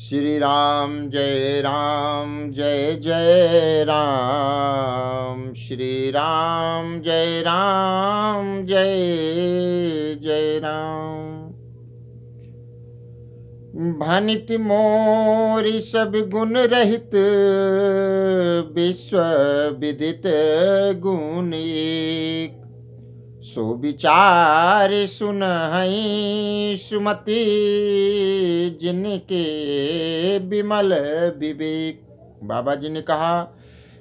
श्री राम जय जय राम। श्री राम जय जय राम। भनित मोरि सब गुण रहित, विश्व विदित गुण एक। सो विचार सुनहि सुमति, जिनके विमल विवेक। बाबा जी ने कहा,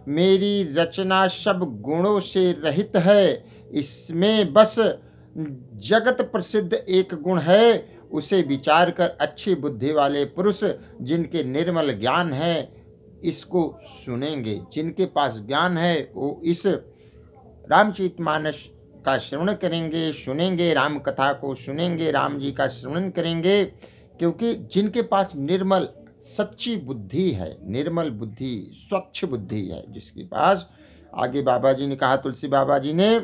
मेरी रचना सब गुणों से रहित है। इसमें बस जगत प्रसिद्ध एक गुण है, उसे विचार कर अच्छी बुद्धि वाले पुरुष, जिनके निर्मल ज्ञान है, इसको सुनेंगे। जिनके पास ज्ञान है वो इस रामचरितमानस का श्रवण करेंगे, सुनेंगे, राम कथा को सुनेंगे, राम जी का श्रवण करेंगे। क्योंकि जिनके पास निर्मल सच्ची बुद्धि है, निर्मल बुद्धि, स्वच्छ बुद्धि है जिसके पास, आगे बाबा जी ने कहा, तुलसी बाबा जी ने,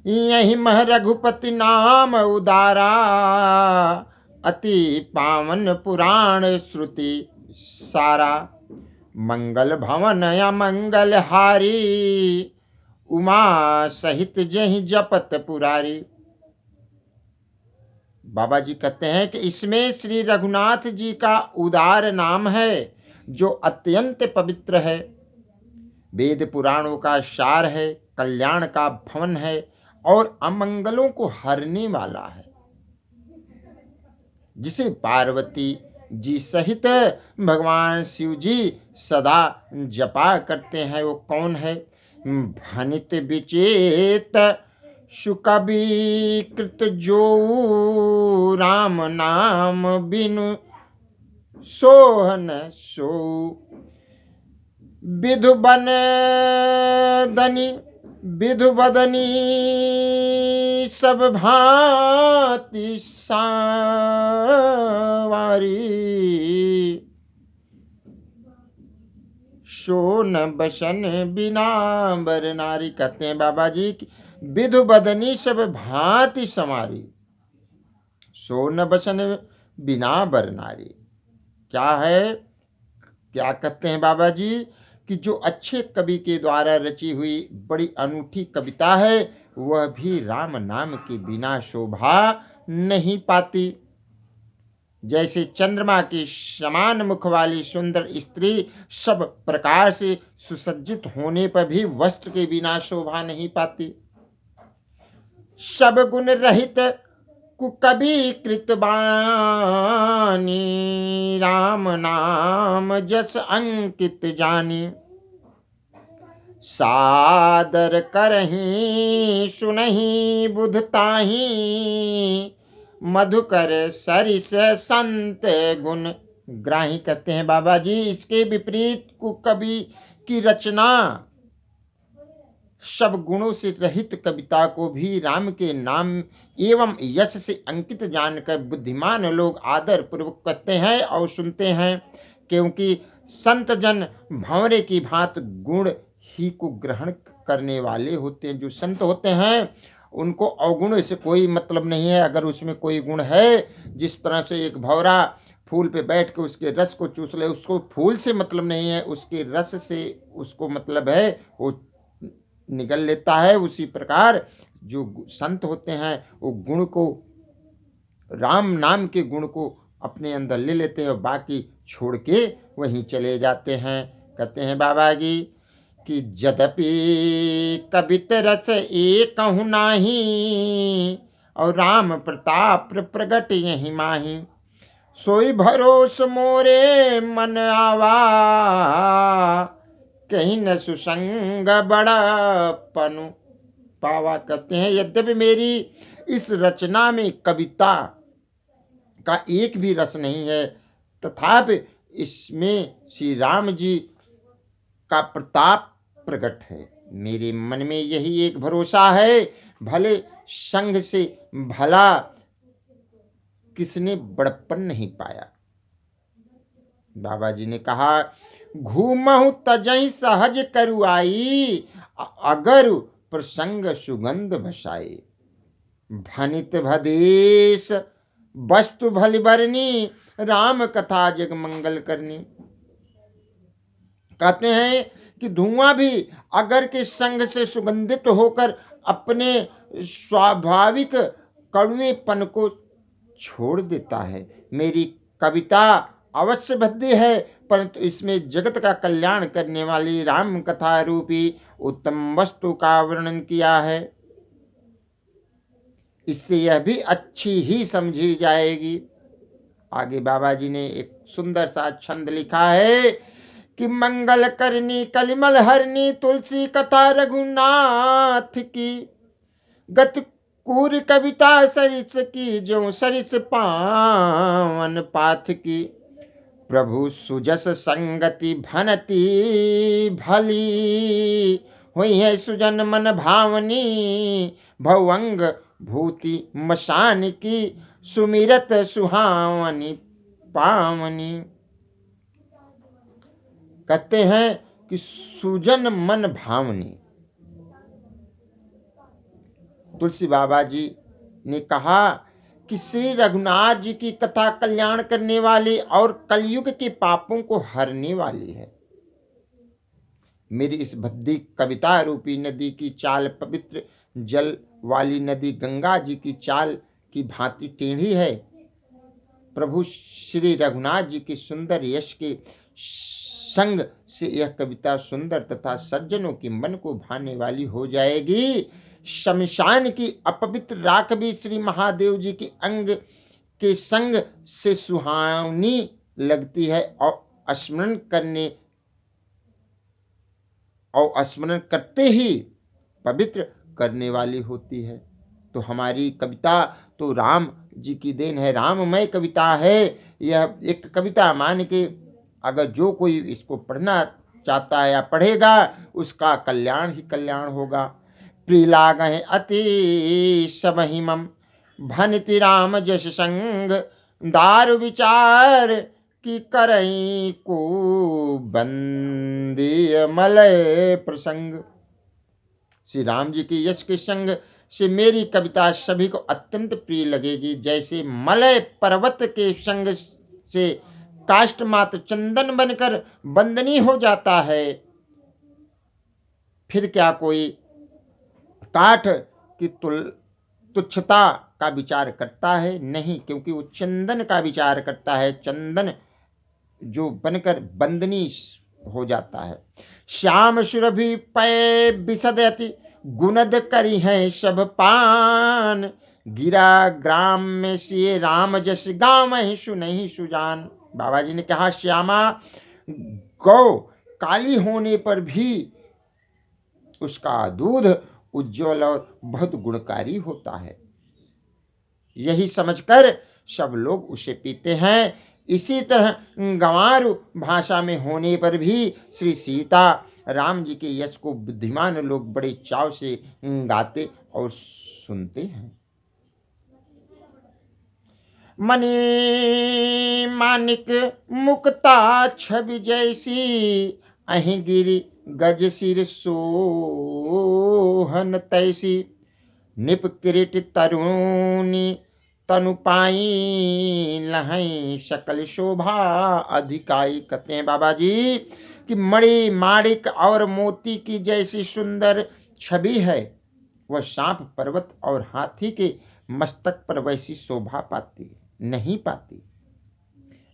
यही मह रघुपति नाम उदारा, अति पावन पुराण श्रुति सारा। मंगल भवन या मंगल हारी, उमा सहित जहि जपत पुरारी। बाबा जी कहते हैं कि इसमें श्री रघुनाथ जी का उदार नाम है, जो अत्यंत पवित्र है, वेद पुराणों का सार है, कल्याण का भवन है और अमंगलों को हरने वाला है। जिसे पार्वती जी सहित भगवान शिव जी सदा जपा करते हैं, वो कौन है? भनित विचेत सुकवि कृत जो, राम नाम बिनु सोहन सो। विधु बदनी सब भांति सांवारी, सोन बसन बिना बर नारी। कहते हैं बाबा जी, विधु बदनी सब भांति संवारी, सोन बसन बिना बर नारी। क्या है? क्या कहते हैं बाबा जी कि जो अच्छे कवि के द्वारा रची हुई बड़ी अनूठी कविता है, वह भी राम नाम के बिना शोभा नहीं पाती। जैसे चंद्रमा के समान मुख वाली सुंदर स्त्री सब प्रकार से सुसज्जित होने पर भी वस्त्र के बिना शोभा नहीं पाती। सब गुण रहित कुकवि कृत बानी, राम नाम जस अंकित जानी। सादर करहि सुनहि बुधताहि, मधुकर सरिस संत गुण ग्राही। कहते हैं बाबा जी, इसके विपरीत कुकवि की रचना सब गुणों से रहित कविता को भी राम के नाम एवं यश से अंकित जानकर बुद्धिमान लोग आदर पूर्वक कहते हैं और सुनते हैं। क्योंकि संत जन भंवरे की भांत गुण ही को ग्रहण करने वाले होते हैं। जो संत होते हैं उनको अवगुण से कोई मतलब नहीं है। अगर उसमें कोई गुण है, जिस तरह से एक भंवरा फूल पे बैठ के उसके रस को चूस ले, उसको फूल से मतलब नहीं है, उसके रस से उसको मतलब है, वो निगल लेता है। उसी प्रकार जो संत होते हैं वो गुण को, राम नाम के गुण को अपने अंदर ले लेते हैं और बाकी छोड़ के वहीं चले जाते हैं। कहते हैं बाबा जी कि यद्यपि कवित रस एक कहूँ नाही, और राम प्रताप प्रगट यही माही। सोई भरोस मोरे मन आवा, कहीं न सुसंग बड़ा पनु पावा। कहते हैं यद्यपि मेरी इस रचना में कविता का एक भी रस नहीं है, तथापि इसमें श्री राम जी का प्रताप प्रकट है। मेरे मन में यही एक भरोसा है, भले संग से भला किसने बड़प्पन नहीं पाया। बाबा जी ने कहा, घूमहु तजहि सहज करुआई, अगर प्रसंग सुगंध भसाई। भनित भदेश वस्तु भली भरनी, राम कथा जग मंगल करनी। कहते हैं कि धुआं भी अगर के संग से सुगंधित होकर अपने स्वाभाविक कड़वेपन को छोड़ देता है। मेरी कविता अवश्य भद्दी है, परंतु इसमें जगत का कल्याण करने वाली राम कथा रूपी उत्तम वस्तु का वर्णन किया है। इससे यह भी अच्छी ही समझी जाएगी। आगे बाबा जी ने एक सुंदर सा छंद लिखा है कि मंगल करनी कलिमल हरनी, तुलसी कथा रघुनाथ की। गत कूर कविता सरिस की, जो सरिस पावन पाथ की। प्रभु सुजस संगति भनती भली, हुई है सुजन मन भावनी। भवंग भूति मशान की, सुमिरत सुहावनी पावनी। कहते हैं कि सुजन मन भावनी। तुलसी बाबा जी ने कहा कि श्री रघुनाथ जी की कथा कल्याण करने वाली और कलयुग के पापों को हरने वाली है। मेरी इस भद्दी कविता रूपी नदी की चाल पवित्र जल वाली नदी गंगा जी की चाल की भांति टेढ़ी है। प्रभु श्री रघुनाथ जी के सुंदर यश के संग से यह कविता सुंदर तथा सज्जनों के मन को भाने वाली हो जाएगी। शमशान की अपवित्र राख भी श्री महादेव जी के अंग के संग से सुहावनी लगती है और स्मरण करते ही पवित्र करने वाली होती है। तो हमारी कविता तो राम जी की देन है, राममय कविता है। यह एक कविता मान के अगर जो कोई इसको पढ़ना चाहता है या पढ़ेगा, उसका कल्याण ही कल्याण होगा। प्रिय लागहि अति सबहिमम, भनति राम जस संग। दारु विचार की करई को बंदी मलय प्रसंग। श्री राम जी के यश के संग से मेरी कविता सभी को अत्यंत प्रिय लगेगी। जैसे मलय पर्वत के संग से काष्ठ मात्र चंदन बनकर बंदनी हो जाता है, फिर क्या कोई काठ की तुच्छता का विचार करता है? नहीं, क्योंकि वो चंदन का विचार करता है। चंदन जो बनकर बंदनी हो जाता है। श्याम सुरभि पय बिसदयति, गुनद करी है सब पान। गिरा ग्राम में सिए राम जस, गाँव ही सुनहि सुजान। बाबा जी ने कहा श्यामा गौ काली होने पर भी उसका दूध उज्जवल और बहुत गुणकारी होता है, यही समझकर सब लोग उसे पीते हैं। इसी तरह गंवारू भाषा में होने पर भी श्री सीता राम जी के यश को बुद्धिमान लोग बड़े चाव से गाते और सुनते हैं। मणि मानिक मुक्ता छवि जैसी, अहीं गिरी गज सिर सोहन तैसी। निप किरीट तरुणी तनु पाई, लहई सकल शोभा अधिकाई। कहते हैं बाबा जी कि मणि माणिक और मोती की जैसी सुंदर छवि है, वह सांप पर्वत और हाथी के मस्तक पर वैसी शोभा पाती नहीं पाती।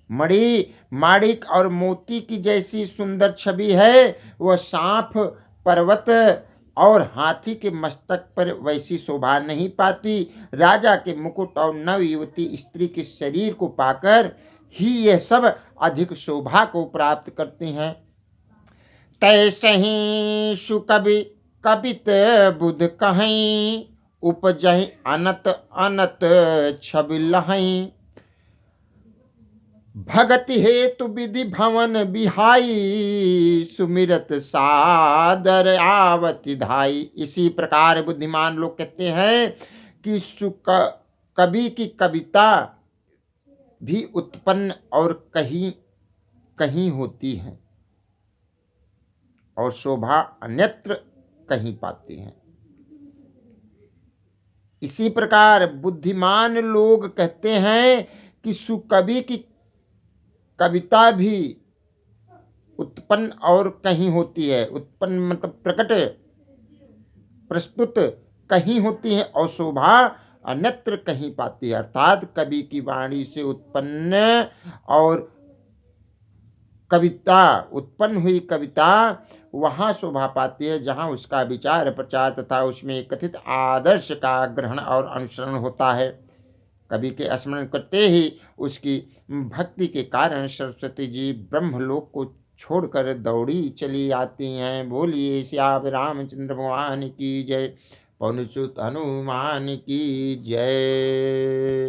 मणि माणिक और मोती की जैसी सुंदर छवि है, वह सांप पर्वत और हाथी के मस्तक पर वैसी शोभा नहीं पाती। राजा के मुकुट और नव युवती स्त्री के शरीर को पाकर ही ये सब अधिक शोभा को प्राप्त करते हैं। तैसे ही सुकवि कवित बुध कहीं, उपजहि अनत अनत छवि लहई। भगति हेतु विधि भवन बिहाई, सुमिरत सादर आवति धाई। इसी प्रकार बुद्धिमान लोग कहते हैं कि कवि की कविता भी उत्पन्न और कहीं कहीं होती है और शोभा अन्यत्र कहीं पाती है। इसी प्रकार बुद्धिमान लोग कहते हैं कि सुकवि की कविता भी उत्पन्न और कहीं होती है, उत्पन्न मतलब प्रकट, प्रस्तुत कहीं होती है और शोभा अन्यत्र कहीं पाती है। अर्थात कवि की वाणी से उत्पन्न और कविता, उत्पन्न हुई कविता वहाँ शोभा पाती है जहाँ उसका विचार प्रचार तथा उसमें कथित आदर्श का ग्रहण और अनुसरण होता है। कवि के स्मरण करते ही उसकी भक्ति के कारण सरस्वती जी ब्रह्मलोक को छोड़कर दौड़ी चली आती हैं। बोलिए श्याम रामचंद्र भगवान की जय, पवन सुत हनुमान की जय।